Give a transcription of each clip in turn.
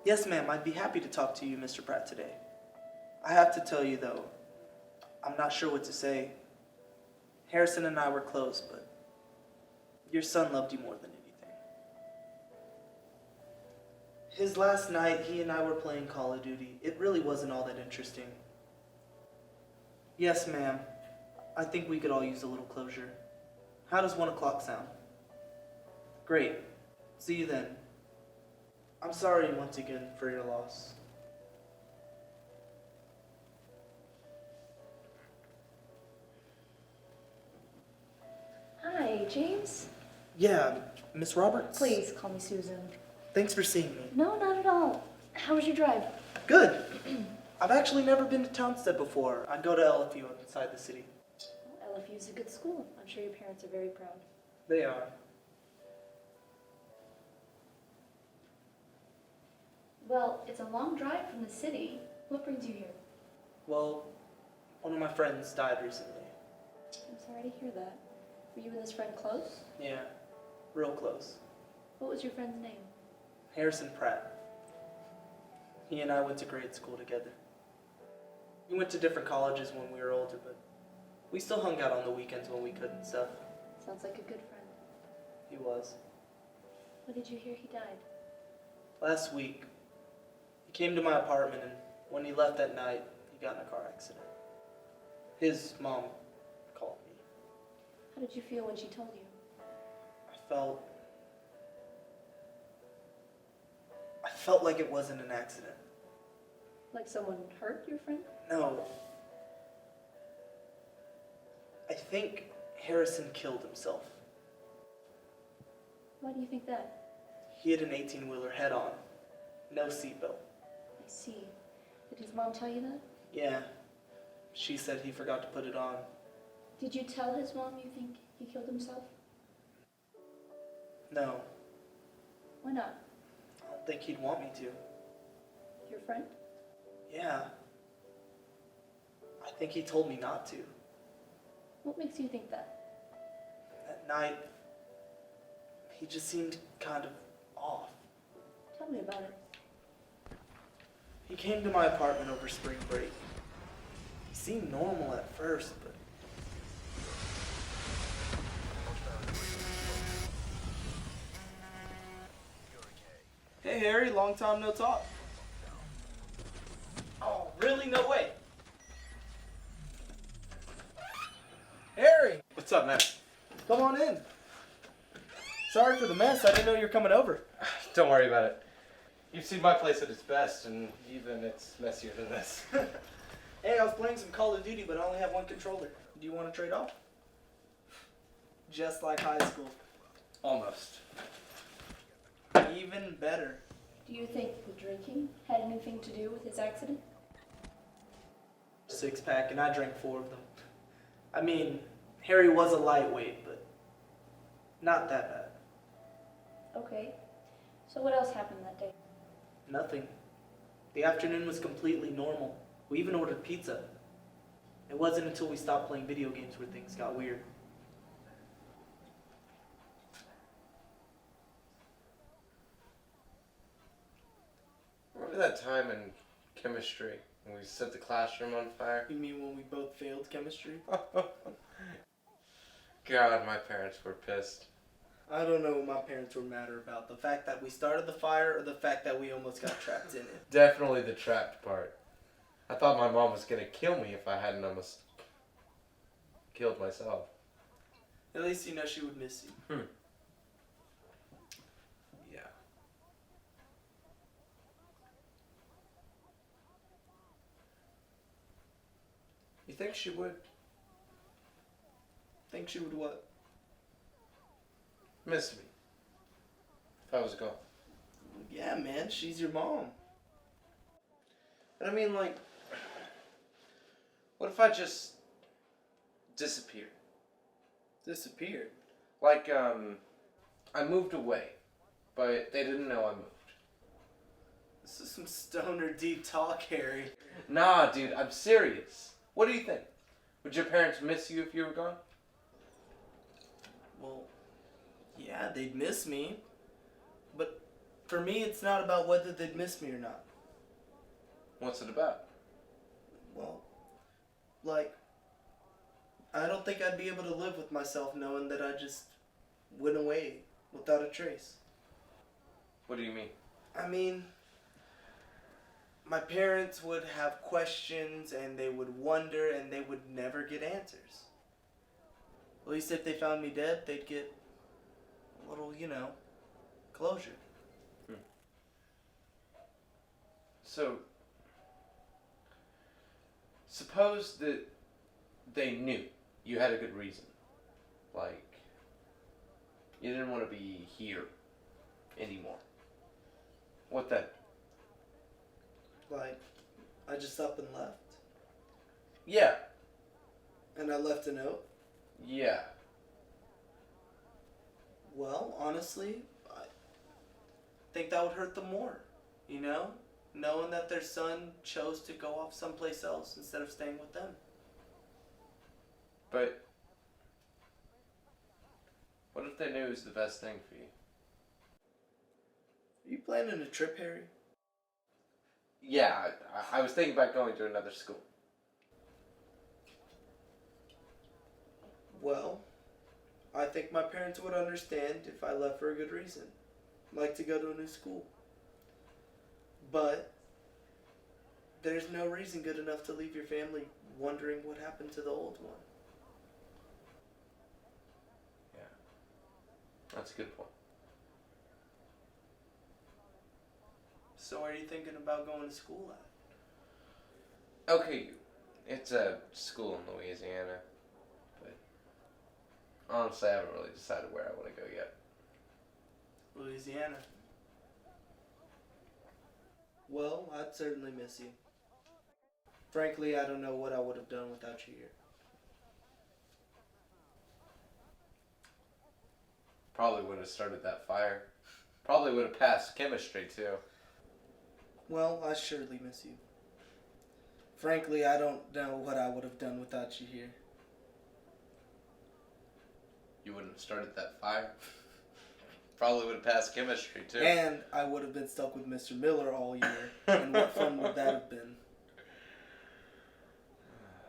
Yes, ma'am, I'd be happy to talk to you, Mr. Pratt, today. I have to tell you, though, I'm not sure what to say. Harrison and I were close, but your son loved you more than anything. His last night, he and I were playing Call of Duty. It really wasn't all that interesting. Yes, ma'am, I think we could all use a little closure. How does 1 o'clock sound? Great. See you then. I'm sorry once again for your loss. Hi, James. Yeah, Miss Roberts? Please call me Susan. Thanks for seeing me. No, not at all. How was your drive? Good. I've actually never been to Townsend before. I go to LFU inside the city. Well, LFU is a good school. I'm sure your parents are very proud. They are. Well, it's a long drive from the city. What brings you here? Well, one of my friends died recently. I'm sorry to hear that. Were you and this friend close? Yeah, real close. What was your friend's name? Harrison Pratt. He and I went to grade school together. We went to different colleges when we were older, but we still hung out on the weekends when we could and stuff. Sounds like a good friend. He was. When did you hear he died? Last week, he came to my apartment, and when he left that night, he got in a car accident. His mom called me. How did you feel when she told you? I felt like it wasn't an accident. Like someone hurt your friend? No. I think Harrison killed himself. Why do you think that? He hit an 18-wheeler head on. No seatbelt. I see. Did his mom tell you that? Yeah. She said he forgot to put it on. Did you tell his mom you think he killed himself? No. Why not? I don't think he'd want me to. Your friend? Yeah. I think he told me not to. What makes you think that? That night, he just seemed kind of off. Tell me about it. He came to my apartment over spring break. He seemed normal at first, but hey Harry, long time no talk. Oh, really? No way. Harry, What's up, man? come on in. Sorry for the mess. I didn't know you were coming over. Don't worry about it. You've seen my place at its best, and even it's messier than this. Hey, I was playing some Call of Duty, but I only have one controller. Do you want to trade off? Just like high school. Almost. Even better. Do you think the drinking had anything to do with his accident? 6-pack, and I drank 4 of them. I mean, Harry was a lightweight, but not that bad. Okay. So what else happened that day? Nothing. The afternoon was completely normal. We even ordered pizza. It wasn't until we stopped playing video games where things got weird. Remember that time in chemistry when we set the classroom on fire? You mean when we both failed chemistry? God, my parents were pissed. I don't know what my parents were madder about. The fact that we started the fire or the fact that we almost got trapped in it. Definitely the trapped part. I thought my mom was gonna kill me if I hadn't almost killed myself. At least you know she would miss you. Yeah. You think she would? Think she would what? Miss me. If I was gone. Yeah, man, she's your mom. But I mean, like, what if I just disappeared? Disappeared. Like, I moved away, but they didn't know I moved. This is some stoner deep talk, Harry. Nah, dude, I'm serious. What do you think? Would your parents miss you if you were gone? Well, yeah, they'd miss me. But For me, it's not about whether they'd miss me or not. What's it about? Well, like, I don't think I'd be able to live with myself knowing that I just went away without a trace. What do you mean? I mean, my parents would have questions and they would wonder and they would never get answers. At least if they found me dead, they'd get a little, closure. So, suppose that they knew you had a good reason. Like, you didn't want to be here anymore. What then? Like, I just up and left. Yeah. And I left a note. Yeah. Well, honestly, I think that would hurt them more, knowing that their son chose to go off someplace else instead of staying with them. But what if they knew it was the best thing for you? Are you planning a trip, Harry? Yeah, I was thinking about going to another school. Well, I think my parents would understand if I left for a good reason. Like to go to a new school. But there's no reason good enough to leave your family wondering what happened to the old one. Yeah. That's a good point. So where are you thinking about going to school at? Okay, it's a school in Louisiana, but honestly, I haven't really decided where I want to go yet. Louisiana. Well, I'd certainly miss you. Frankly, I don't know what I would have done without you here. Probably would have started that fire. Probably would have passed chemistry too. Well, I surely miss you. Frankly, I don't know what I would have done without you here. You wouldn't have started that fire. Probably would have passed chemistry too. And I would have been stuck with Mr. Miller all year. And what fun would that have been?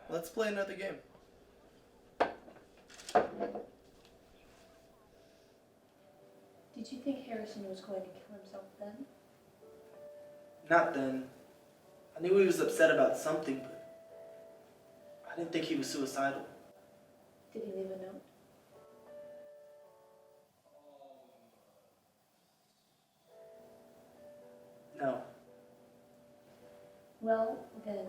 Let's play another game. Did you think Harrison was going to kill himself then? Not then. I knew he was upset about something, but I didn't think he was suicidal. Did he leave a note? No. Well, then,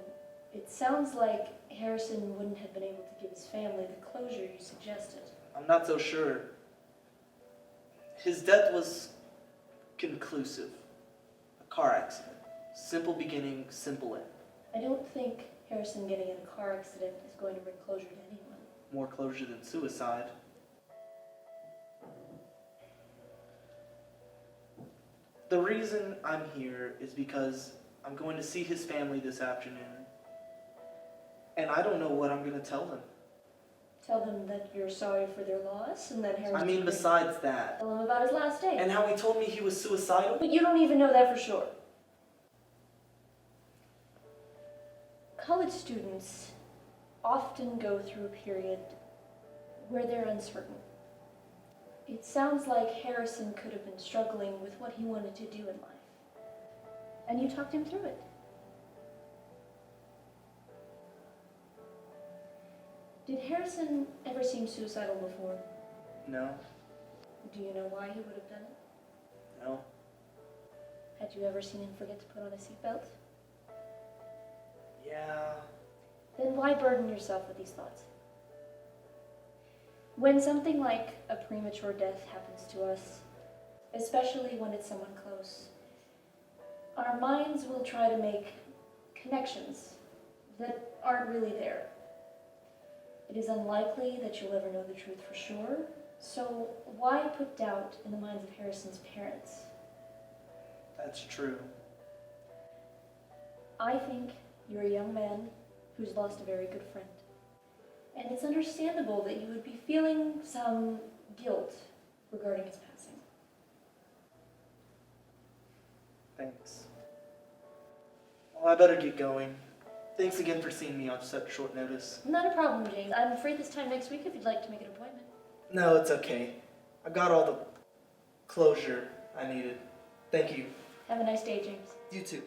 it sounds like Harrison wouldn't have been able to give his family the closure you suggested. I'm not so sure. His death was conclusive. A car accident. Simple beginning, simple end. I don't think Harrison getting in a car accident is going to bring closure to anyone. More closure than suicide. The reason I'm here is because I'm going to see his family this afternoon. And I don't know what I'm going to tell them. Tell them that you're sorry for their loss and that Harrison... I mean, besides that. Tell them about his last day. And how he told me he was suicidal. But you don't even know that for sure. College students often go through a period where they're uncertain. It sounds like Harrison could have been struggling with what he wanted to do in life. And you talked him through it. Did Harrison ever seem suicidal before? No. Do you know why he would have done it? No. Had you ever seen him forget to put on a seatbelt? Yeah. Then why burden yourself with these thoughts? When something like a premature death happens to us, especially when it's someone close, our minds will try to make connections that aren't really there. It is unlikely that you'll ever know the truth for sure, so why put doubt in the minds of Harrison's parents? That's true. I think you're a young man who's lost a very good friend. And it's understandable that you would be feeling some guilt regarding his passing. Well, I better get going. Thanks again for seeing me on such short notice. Not a problem, James. I'm free this time next week if you'd like to make an appointment. No, it's okay. I got all the closure I needed. Thank you. Have a nice day, James. You too.